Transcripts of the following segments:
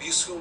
20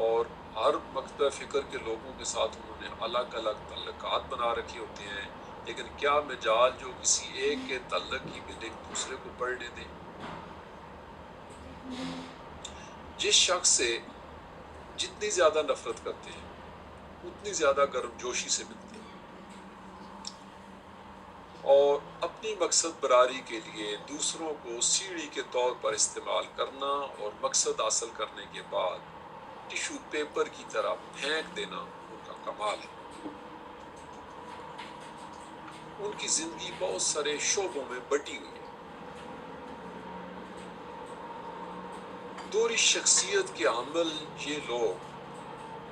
اور ہر مکتب فکر کے لوگوں کے ساتھ انہوں نے الگ الگ تعلقات بنا رکھے ہوتے ہیں، لیکن کیا مجال جو کسی ایک کے تعلق کی میننگ دوسرے کو پڑھنے دیں؟ جس شخص سے جتنی زیادہ نفرت کرتے ہیں اتنی زیادہ گرم جوشی سے ملتے ہیں، اور اپنی مقصد براری کے لیے دوسروں کو سیڑھی کے طور پر استعمال کرنا اور مقصد حاصل کرنے کے بعد ٹیشو پیپر کی طرح پھینک دینا ان کا کمال ہے۔ ان کی زندگی بہت سارے شعبوں میں بٹی ہوئی ہے۔ دوہری شخصیت کے عمل یہ لوگ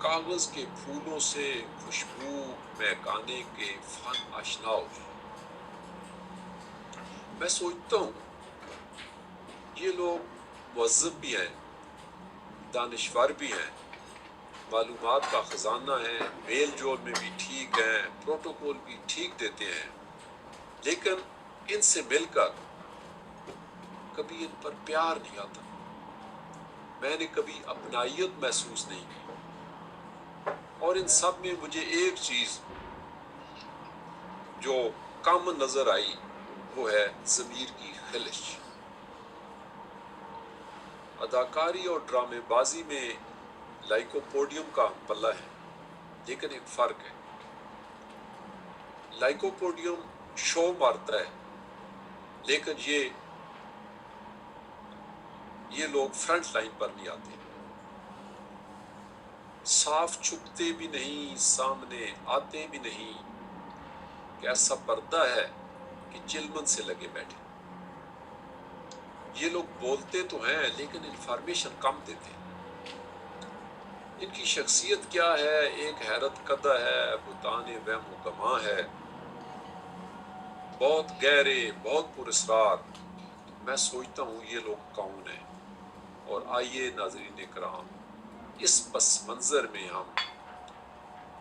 کاغذ کے پھولوں سے خوشبو مہکانے کے فن آشنا ہو گئے۔ میں سوچتا ہوں یہ لوگ مہذب بھی ہیں، دانشور بھی ہیں، معلومات کا خزانہ ہیں، میل جول میں بھی ٹھیک ہیں، پروٹوکول بھی ٹھیک دیتے ہیں، لیکن ان سے مل کر کبھی ان پر پیار نہیں آتا۔ میں نے کبھی اپنائیت محسوس نہیں کی، اور ان سب میں مجھے ایک چیز جو کامن نظر آئی وہ ہے ضمیر کی خلش۔ اداکاری اور ڈرامے بازی میں لائکوپوڈیم کا ہم پلہ ہے، لیکن ایک فرق ہے۔ لائکوپوڈیم شو مارتا ہے، لیکن یہ لوگ فرنٹ لائن پر نہیں آتے، صاف چھپتے بھی نہیں، سامنے آتے بھی نہیں، کہ ایسا پردہ ہے کہ چلمن سے لگے بیٹھے۔ یہ لوگ بولتے تو ہیں لیکن انفارمیشن کم دیتے ہیں۔ ان کی شخصیت کیا ہے؟ ایک حیرت کدہ ہے، بتانے وہم و گماں ہے، بہت گہرے، بہت پراسرار۔ میں سوچتا ہوں یہ لوگ کون ہیں؟ اور آئیے ناظرین کرام، اس پس منظر میں ہم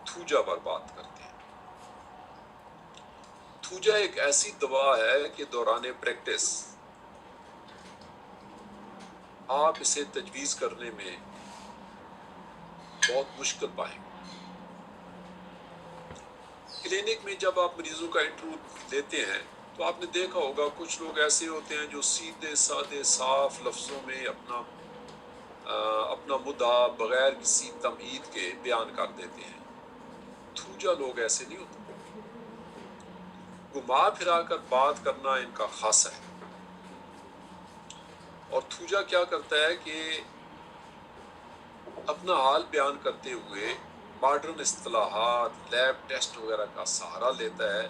تھوجا پر بات کرتے ہیں۔ تھوجا ایک ایسی دوا ہے کہ دوران پریکٹس آپ اسے تجویز کرنے میں بہت مشکل پائیں گے۔ کلینک میں جب آپ مریضوں کا انٹرویو لیتے ہیں تو آپ نے دیکھا ہوگا کچھ لوگ ایسے ہوتے ہیں جو سیدھے سادے صاف لفظوں میں اپنا مدعا بغیر کسی تمہید کے بیان کر دیتے ہیں۔ تھوجا لوگ ایسے نہیں ہوتے، گھما پھرا کر بات کرنا ان کا خاصہ ہے۔ اور تھوجا کیا کرتا ہے کہ اپنا حال بیان کرتے ہوئے ماڈرن اصطلاحات، لیب ٹیسٹ وغیرہ کا سہارا لیتا ہے،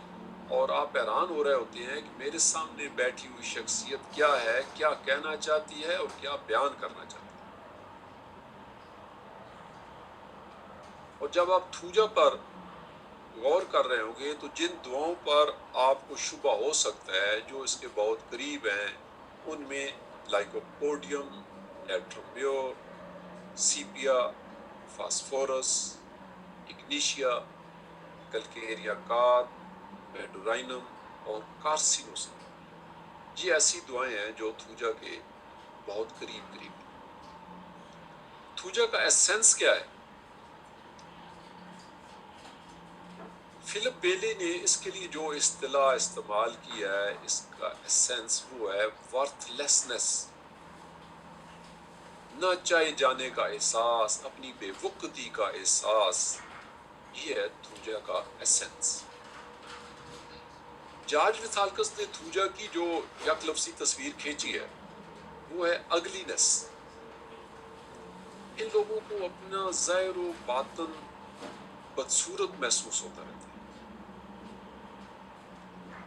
اور آپ حیران ہو رہے ہوتے ہیں کہ میرے سامنے بیٹھی ہوئی شخصیت کیا ہے، کیا کہنا چاہتی ہے اور کیا بیان کرنا چاہتی ہے۔ اور جب آپ تھوجا پر غور کر رہے ہوں گے تو جن دعاؤں پر آپ کو شبہ ہو سکتا ہے جو اس کے بہت قریب ہیں، ان میں لائکوپوڈیم، ایٹرومیور، سیپیا، فاسفورس، اگنیشیا، کلکیریا کار، میڈورائنم اور کارسینوسم، یہ ایسی دعائیں ہیں جو تھوجا کے بہت قریب ہیں۔ تھوجا کا ایسنس کیا ہے؟ فلپ بیلی نے اس کے لیے جو اصطلاح استعمال کی ہے، اس کا ایسنس وہ ہے ورتھ لیسنس، نہ چاہے جانے کا احساس، اپنی بے وقتی کا احساس، یہ ہے تھوجا کا ایسنس۔ جارج وتھالکس نے تھوجا کی جو یک لفظی تصویر کھینچی ہے وہ ہے اگلینس۔ ان لوگوں کو اپنا ظاہر و باطن بدصورت محسوس ہوتا رہتا ہے،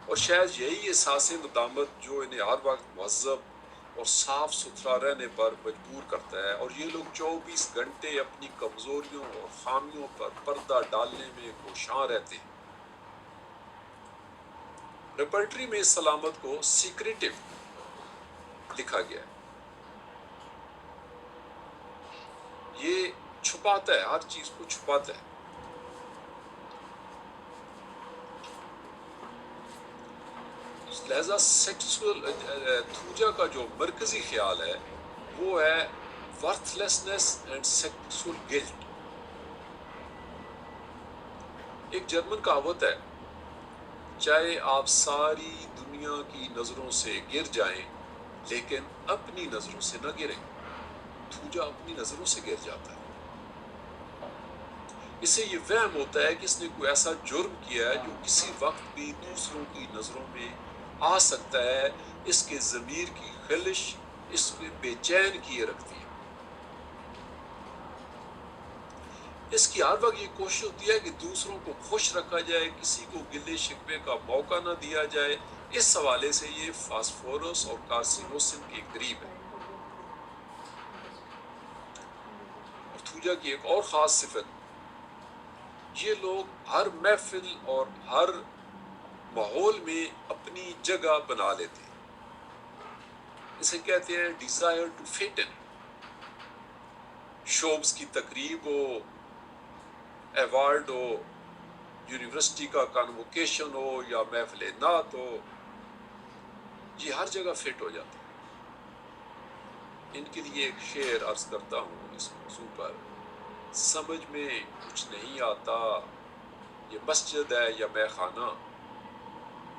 اور شاید یہی احساس ندامت جو انہیں ہر وقت مہذب اور صاف ستھرا رہنے پر مجبور کرتا ہے، اور یہ لوگ 24 گھنٹے اپنی کمزوریوں اور خامیوں پر پردہ ڈالنے میں کوشاں رہتے ہیں۔ ریپرٹری میں اس علامت کو سیکریٹو لکھا گیا ہے، یہ چھپاتا ہے، ہر چیز کو چھپاتا ہے۔ لہذا سیکسول تھوجا کا جو مرکزی خیال ہے وہ ہے ورتھلیسنس اینڈ سیکسول گلٹ. ایک جرمن کہاوت ہے، چاہے آپ ساری دنیا کی نظروں سے گر جائیں لیکن اپنی نظروں سے نہ گریں. تھوجا اپنی نظروں سے گر جاتا ہے. اسے یہ وہم ہوتا ہے کہ اس نے کوئی ایسا جرم کیا ہے جو کسی وقت بھی دوسروں کی نظروں میں آ سکتا ہے. اس کے ضمیر کی خلش اس کو بے چین کیے رکھتی ہے. اس کی ہر وقت یہ کوشش ہوتی ہے کہ دوسروں کو خوش رکھا جائے، کسی کو گلے شکوے کا موقع نہ دیا جائے. اس حوالے سے یہ فاسفورس اور کارسینوسن کے قریب ہے. اور تھوجا کی ایک اور خاص صفت، یہ لوگ ہر محفل اور ہر ماحول میں اپنی جگہ بنا لیتے ہیں. اسے کہتے ہیں desire to fit in. Showbiz کی تقریب ہو، ایوارڈ ہو، یونیورسٹی کا کانووکیشن ہو یا محفل نعت ہو، یہ ہر جگہ فٹ ہو جاتے ہیں. ان کے لیے ایک شعر عرض کرتا ہوں اس موضوع پر. سمجھ میں کچھ نہیں آتا یہ مسجد ہے یا مے خانہ،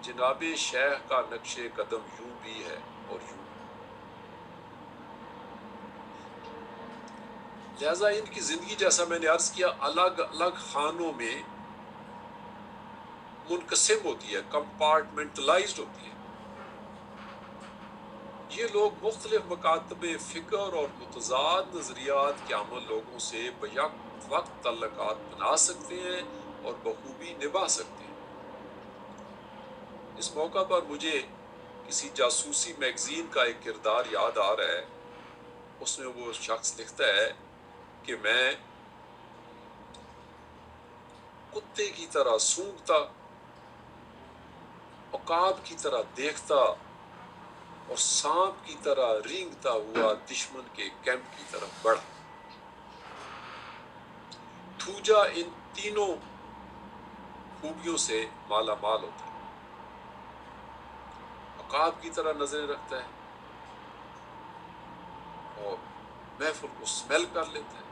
جناب شیخ کا نقش قدم یوں بھی ہے اور یوں. لہٰذا ان کی زندگی، جیسا میں نے عرض کیا، الگ الگ خانوں میں منقسم ہوتی ہے، کمپارٹمنٹلائزڈ ہوتی ہے. یہ لوگ مختلف مکاتب فکر اور متضاد نظریات کے عمل لوگوں سے بیک وقت تعلقات بنا سکتے ہیں اور بخوبی نبھا سکتے ہیں. اس موقع پر مجھے کسی جاسوسی میگزین کا ایک کردار یاد آ رہا ہے. اس میں وہ شخص لکھتا ہے کہ میں کتے کی طرح سونگھتا، عقاب کی طرح دیکھتا اور سانپ کی طرح رینگتا ہوا دشمن کے کیمپ کی طرف بڑھا. تھوجا ان تینوں خوبیوں سے مالا مال ہوتا ہے. عقاب کی طرح نظریں رکھتا ہے اور محفل کو سمیل کر لیتا ہے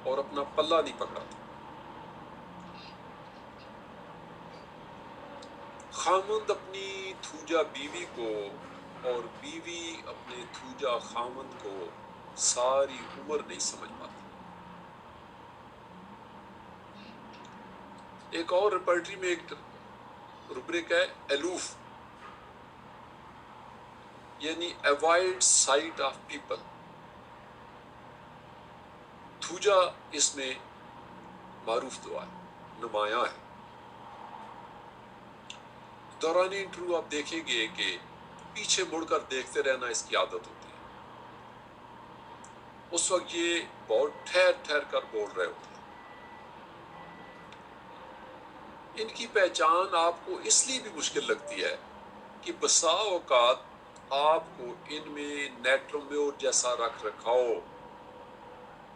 اور اپنا پلہ نہیں پکڑاتا. خامند اپنی تھوجا بیوی کو اور بیوی اپنے تھوجا خامند کو ساری عمر نہیں سمجھ پاتی. ایک اور ریپرٹری میں ایک روبرک ہے الوف، یعنی اوائڈ سائٹ آف پیپل. تھوجا اس میں معروف دعا ہے، نمایاں ہے. دوران انٹرویو آپ دیکھیں گے کہ پیچھے مڑ کر دیکھتے رہنا اس کی عادت ہوتی ہے. اس وقت یہ بہت ٹھہر ٹھہر کر بول رہے ہوتے ہیں. ان کی پہچان آپ کو اس لیے بھی مشکل لگتی ہے کہ بسا اوقات آپ کو ان میں نیٹرومیور جیسا رکھ رکھاؤ،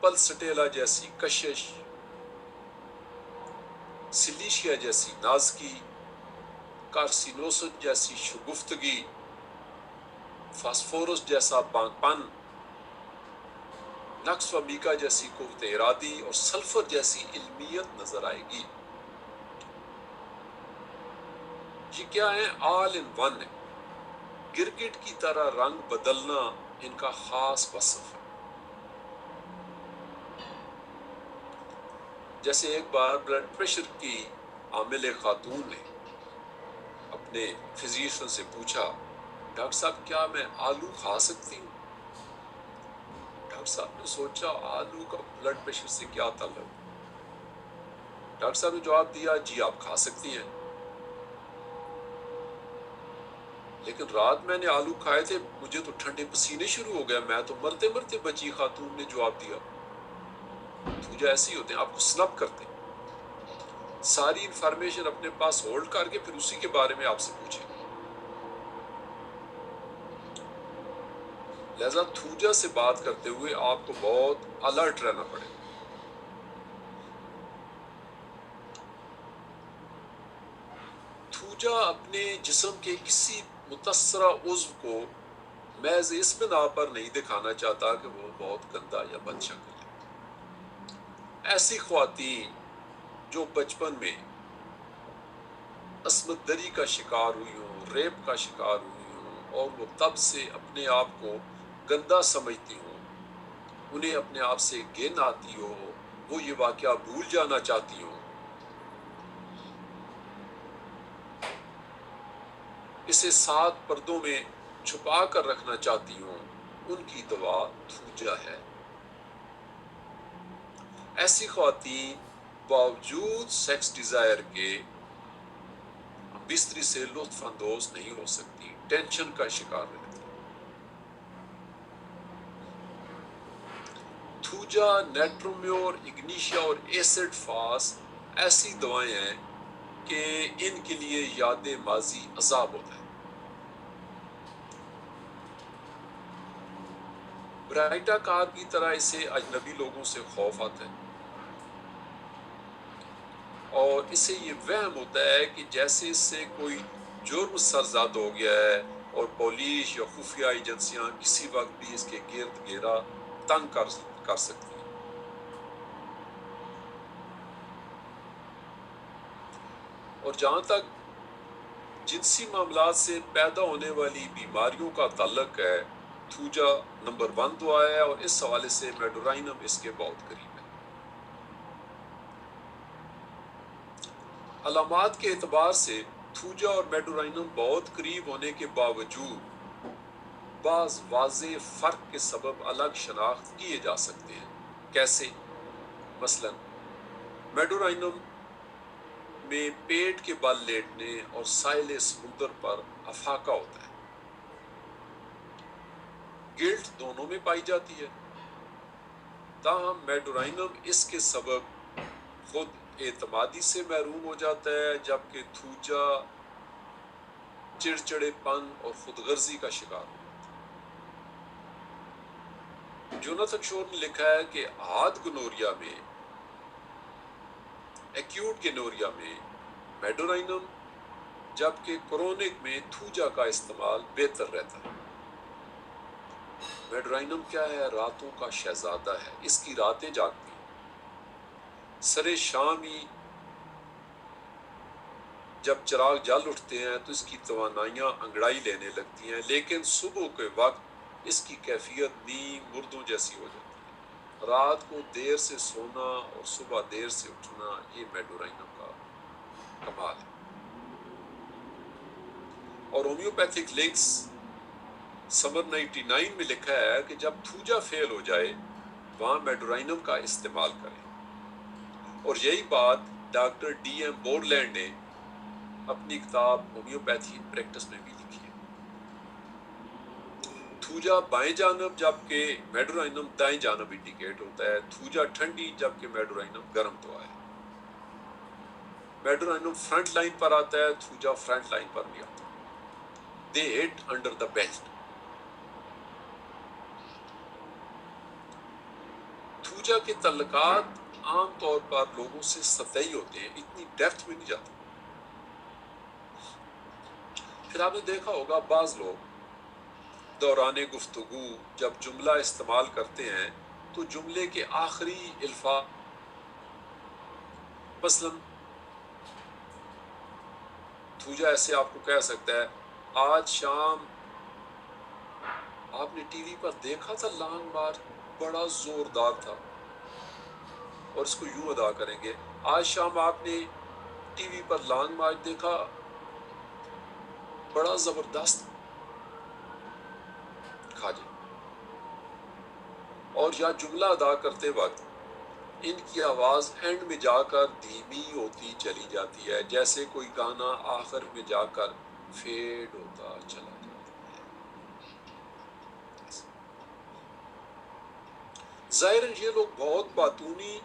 پلسٹیلا جیسی کشش، سلیشیا جیسی نازکی، کارسینوسن جیسی شگفتگی، فاسفورس جیسا بانگ پن، نقص و میکا جیسی قوت ارادی اور سلفر جیسی علمیت نظر آئے گی. یہ کیا ہے؟ آل ان ون ہے. گرگٹ کی طرح رنگ بدلنا ان کا خاص وصف ہے. جیسے ایک بار بلڈ پریشر کی عامل خاتون نے اپنے فزیشین سے پوچھا، ڈاکٹر صاحب کیا میں آلو کھا سکتی ہوں؟ ڈاکٹر صاحب نے سوچا آلو کا بلڈ پریشر سے کیا تعلق؟ ڈاکٹر صاحب نے جواب دیا، جی آپ کھا سکتی ہیں. لیکن رات میں نے آلو کھائے تھے، مجھے تو ٹھنڈے پسینے شروع ہو گئے، میں تو مرتے مرتے بچی. خاتون نے جواب دیا. تھوجا ایسے ہی ہوتے ہیں، آپ کو سنپ کرتے ہیں، ساری انفارمیشن اپنے پاس ہولڈ کر کے پھر اسی کے بارے میں آپ سے پوچھیں. لہذا تھوجا سے بات کرتے ہوئے آپ کو بہت الرٹ رہنا پڑے. تھوجا اپنے جسم کے کسی متاثرہ عضو کو محض اس بنا پر نہیں دکھانا چاہتا کہ وہ بہت گندا یا بد شکل ہے۔ ایسی خواتین جو بچپن میں عصمت دری کا شکار ہوئی ہوں، ریپ کا شکار ہوئی ہوں، اور وہ تب سے اپنے آپ کو گندا سمجھتی ہوں، انہیں اپنے آپ سے گھن آتی ہو، وہ یہ واقعہ بھول جانا چاہتی ہوں، اسے 7 پردوں میں چھپا کر رکھنا چاہتی ہوں، ان کی دوا تھوجا ہے۔ ایسی خواتین باوجود سیکس ڈیزائر کے بستری سے لطف اندوز نہیں ہو سکتی، ٹینشن کا شکار رہتی۔ تھوجا، نیٹرومیور، اگنیشیا اور ایسڈ فاس ایسی دوائیں ہیں کہ ان کے لیے یاد ماضی عذاب ہوتا ہے۔ برائٹا کار کی طرح اسے اجنبی لوگوں سے خوف آتا ہے، اور اسے یہ وہم ہوتا ہے کہ جیسے اس سے کوئی جرم سرزد ہو گیا ہے، اور پولیس یا خفیہ ایجنسیاں کسی وقت بھی اس کے گرد گھیرا تنگ کر سکتی ہیں۔ اور جہاں تک جنسی معاملات سے پیدا ہونے والی بیماریوں کا تعلق ہے، تھوجا نمبر 1 دعا ہے، اور اس حوالے سے میڈورائنم اس کے بہت قریب ہے۔ علامات کے اعتبار سے تھوجا اور میڈورائنم بہت قریب ہونے کے باوجود بعض واضح فرق کے سبب الگ شناخت کیے جا سکتے ہیں۔ کیسے؟ مثلا میڈورائنم میں پیٹ کے بل لیٹنے اور ساحل سمندر پر افاقہ ہوتا ہے، گلٹ دونوں میں پائی جاتی ہے، تاہم میڈورائنم اس کے سبب خود اعتمادی سے محروم ہو جاتا ہے، جبکہ تھوجا چڑچڑے پن اور خود غرضی کا شکار ہو جاتا ہے۔ جوناتھن شور نے لکھا ہے کہ ہاتھ گنوریا میں، ایکیوٹ گنوریا میں میڈورائنم، جبکہ کرونک میں تھوجا کا استعمال بہتر رہتا ہے۔ میڈورائنم کیا ہے؟ راتوں کا شہزادہ ہے، اس کی راتیں جاگتی ہیں، سرے شام ہی جب چراغ جل اٹھتے ہیں تو اس کی توانائیاں انگڑائی لینے لگتی ہیں، لیکن صبح کے وقت اس کی کیفیت نیم مردوں جیسی ہو جاتی ہے۔ رات کو دیر سے سونا اور صبح دیر سے اٹھنا، یہ میڈورائنم کا کمال ہے۔ اور ہومیوپیتھک لنکس سمر 99 میں لکھا ہے کہ جب تھوجا فیل ہو جائے وہاں میڈورائنم کا استعمال کریں، اور یہی بات ڈاکٹر ڈی ایم بورلینڈ نے اپنی کتاب ہومیوپیتھی پریکٹس میں بھی لکھی ہے۔ تھوجا بائیں جانب جبکہ میڈورائنم دائیں جانب انڈیکیٹ ہوتا ہے، تھوجا ٹھنڈی جبکہ میڈورائنم گرم دوا ہے۔ میڈورائنم فرنٹ لائن پر آتا ہے، تھوجا فرنٹ لائن پر بھی آتا ہے۔ دے ہٹ انڈر دا بیلٹ۔ تھوجا کے تعلقات عام طور پر لوگوں سے سطحی ہوتے ہیں، اتنی ڈیپتھ میں نہیں جاتے۔ پھر آپ نے دیکھا ہوگا بعض لوگ دوران گفتگو جب جملہ استعمال کرتے ہیں تو جملے کے آخری الفاظ، مثلا تھوجا ایسے آپ کو کہہ سکتا ہے، آج شام آپ نے ٹی وی پر دیکھا تھا لانگ مارچ، بڑا زوردار تھا، اور اس کو یوں ادا کریں گے، آج شام آپ نے ٹی وی پر لانگ مارچ دیکھا، بڑا زبردست کھا جائے۔ اور یا جملہ ادا کرتے وقت ان کی آواز اینڈ میں جا کر دھیمی ہوتی چلی جاتی ہے، جیسے کوئی گانا آخر میں جا کر فیڈ ہوتا چلا جاتا ہے۔ ظاہر یہ لوگ بہت باتونی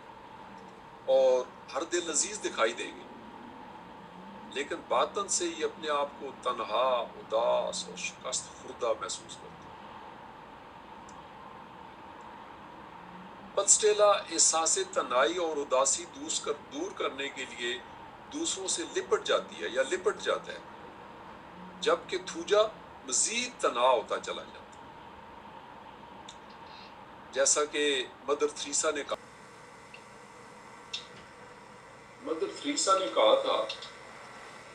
اور ہر دل عزیز دکھائی دیں گے، لیکن باطن سے یہ اپنے آپ کو تنہا، اداس اور شکست خوردہ محسوس کرتے ہیں۔ پتسٹیلا احساس تنہائی اور اداسی دور کرنے کے لیے دوسروں سے لپٹ جاتی ہے یا لپٹ جاتا ہے، جبکہ تھوجا مزید تنہا ہوتا چلا جاتا ہے۔ جیسا کہ مدر تھریسا نے کہا، تھا،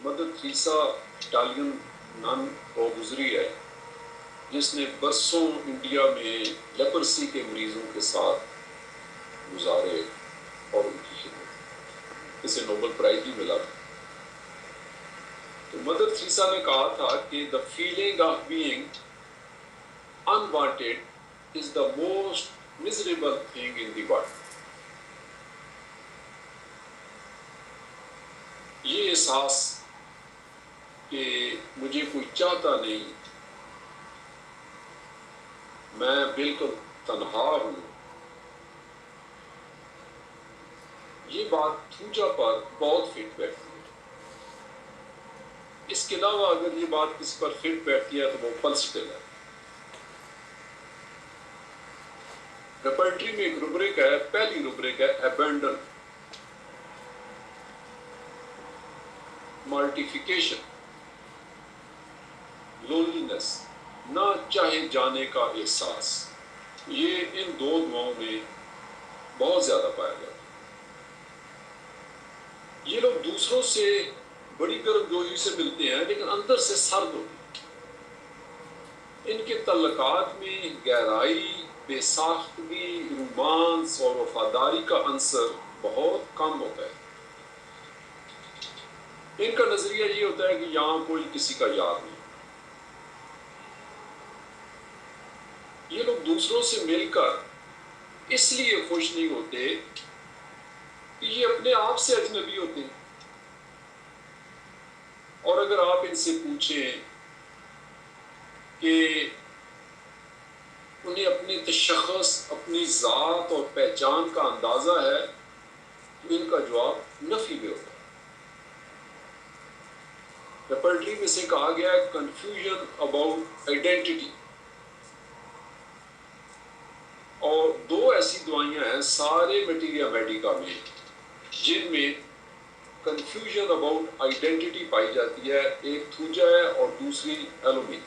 مدر تھریسا اٹالین نن اور گزری ہے جس نے برسوں انڈیا میں لیپرسی کے مریضوں کے ساتھ گزارے اور ان کی خدمت، اسے نوبل پرائز بھی ملا تھا۔ تو مدر تھریسا نے کہا تھا کہ the feeling of being unwanted is the most miserable thing in the world۔ یہ احساس کہ مجھے کوئی چاہتا نہیں، میں بالکل تنہا ہوں، یہ بات تھوجا پر بہت فٹ بیٹھتی ہے۔ اس کے علاوہ اگر یہ بات کسی پر فٹ بیٹھتی ہے تو وہ پلسٹل ہے۔ ریپرٹری میں ایک روبرک ہے، پہلی روبرک ہے ابینڈن، مارٹیفیکیشن، لونلینس، نہ چاہے جانے کا احساس۔ یہ ان دو دعاؤں میں بہت زیادہ پایا جاتا ہے۔ یہ لوگ دوسروں سے بڑی گرمجوشی سے ملتے ہیں لیکن اندر سے سرد ہوتے ہیں۔ ان کے تعلقات میں گہرائی، بے ساختگی، رومانس اور وفاداری کا عنصر بہت کم ہوتا ہے۔ ان کا نظریہ یہ ہوتا ہے کہ یہاں کوئی کسی کا یار نہیں۔ یہ لوگ دوسروں سے مل کر اس لیے خوش نہیں ہوتے کہ یہ اپنے آپ سے اجنبی ہوتے ہیں، اور اگر آپ ان سے پوچھیں کہ انہیں اپنی تشخص، اپنی ذات اور پہچان کا اندازہ ہے تو ان کا جواب نفی میں ہوتا ہے۔ ریپرٹری میں سے کہا گیا ہے کنفیوژن اباؤٹ آئیڈینٹی، اور دو ایسی دوائیاں ہیں سارے میٹیریا میڈیکا میں جن میں کنفیوژن اباؤٹ آئیڈینٹی پائی جاتی ہے، ایک تھوجا ہے اور دوسری ایلومین۔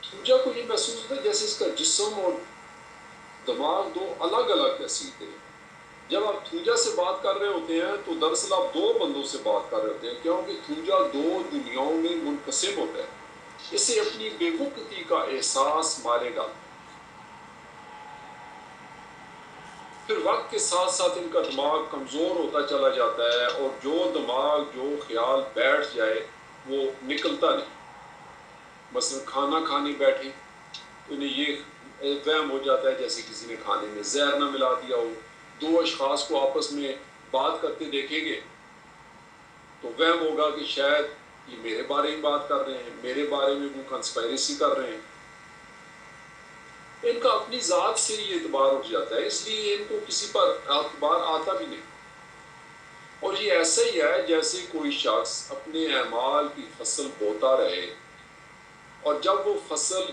تھوجا کو یہ محسوس ہوتا ہے جیسے اس کا جسم اور دماغ دو الگ الگ حیثیتیں ہیں۔ جب آپ تھوجا سے بات کر رہے ہوتے ہیں تو دراصل آپ دو بندوں سے بات کر رہے ہوتے ہیں، کیونکہ تھوجا دو دنیاؤں میں منقسم ہوتا ہے، اسے اپنی بے وقتی کا احساس مارے گا۔ پھر وقت کے ساتھ ساتھ ان کا دماغ کمزور ہوتا چلا جاتا ہے، اور جو دماغ جو خیال بیٹھ جائے وہ نکلتا نہیں۔ مثلا کھانا کھانے بیٹھے انہیں یہ وہم ہو جاتا ہے جیسے کسی نے کھانے میں زہر نہ ملا دیا ہو۔ دو اشخاص کو آپس میں بات کرتے دیکھیں گے تو وہم ہوگا کہ شاید یہ میرے بارے میں بات کر رہے ہیں، میرے بارے میں وہ کنسپائریسی کر رہے ہیں۔ ان کا اپنی ذات سے یہ اعتبار اٹھ جاتا ہے، اس لیے ان کو کسی پر اعتبار آتا بھی نہیں۔ اور یہ ایسا ہی ہے جیسے کوئی شخص اپنے اعمال کی فصل بوتا رہے، اور جب وہ فصل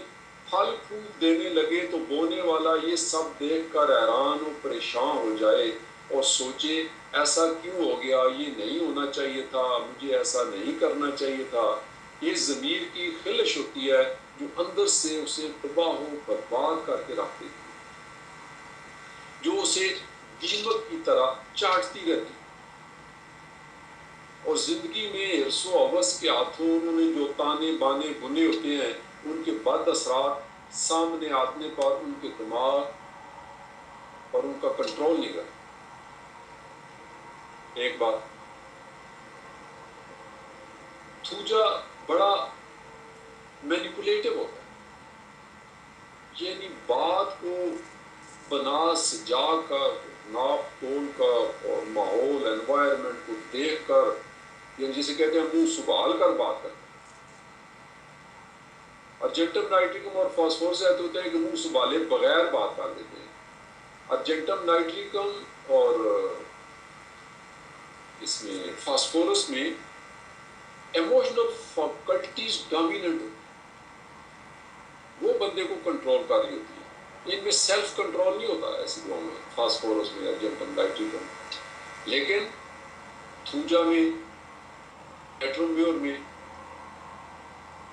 پھل پھول دینے لگے تو بونے والا یہ سب دیکھ کر حیران و پریشان ہو جائے اور سوچے ایسا کیوں ہو گیا، یہ نہیں ہونا چاہیے تھا، مجھے ایسا نہیں کرنا چاہیے تھا۔ یہ ضمیر کی خلش ہوتی ہے جو اندر سے اسے تباہ و برباد کر کے رکھ دیتی ہے، جو اسے دیمک کی طرح چاٹتی رہتی ہے۔ اور زندگی میں حرص و ہوس کے ہاتھوں انہوں نے جو تانے بانے بنے ہوتے ہیں، ان کے بد اثرات سامنے آنے پر ان کے دماغ اور ان کا کنٹرول نہیں کرتا۔ ایک بات، تھوجا بڑا مینیپولیٹو ہوتا ہے، یعنی بات کو بنا سجا کر، ناپ تول کر اور ماحول انوائرمنٹ کو دیکھ کر، یعنی جسے کہتے ہیں منہ سنبھال کر بات کرتے ہیں۔ ارجنٹم نائٹریکم اور فاسفورس ایسا ہوتا ہے کہ منہ سنبھالے بغیر بات کر دیتے ہیں۔ ارجنٹم نائٹریکم اور اس میں فاسفورس میں ایموشنل فیکلٹیز ڈومیننٹ، وہ بندے کو کنٹرول کر رہی ہوتی ہے۔ ان میں سیلف کنٹرول نہیں ہوتا ایسی دعاؤں میں، فاسفورس میں، ارجنٹم نائٹریکم۔ لیکن تھوجا میں، ایٹرومیور میں،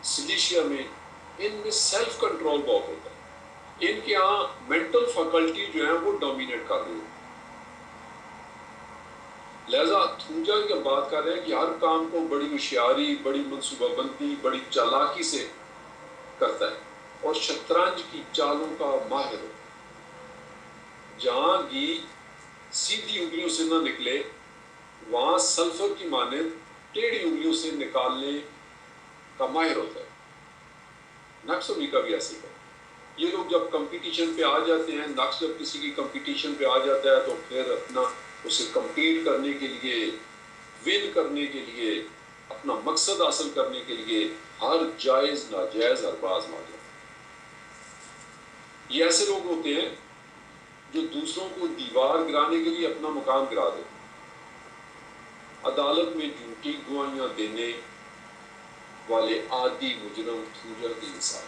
سلیشیا میں ان میں سیلف کنٹرول بہت ہوتا ہے، ان کے یہاں مینٹل فیکلٹی جو ہے وہ ڈومینیٹ کر رہی ہے. لہذا تھونجا کی ہم بات کر رہے ہیں کہ ہر کام کو بڑی ہوشیاری، بڑی منصوبہ بندی، بڑی چالاکی سے کرتا ہے اور شطرنج کی چالوں کا ماہر ہے. جہاں گھی سیدھی انگلیوں سے نہ نکلے وہاں سلفر کی مانند ٹیڑھی انگلیوں سے نکالنے کا ماہر ہوتا ہے. نقش امریکہ بھی ایسے ہے. یہ لوگ جب کمپٹیشن پہ آ جاتے ہیں، نقش جب کسی کی کمپٹیشن پہ آ جاتا ہے تو پھر اپنا اسے کمپیٹ کرنے کے لیے، ون کرنے کے لیے، اپنا مقصد حاصل کرنے کے لیے ہر جائز ناجائز ارباز مار جاتے ہیں. یہ ایسے لوگ ہوتے ہیں جو دوسروں کو دیوار گرانے کے لیے اپنا مقام گرا دیتے ہیں. عدالت میں جھوٹی گواہیاں دینے والے عادی مجرم تھونجا کی مثال.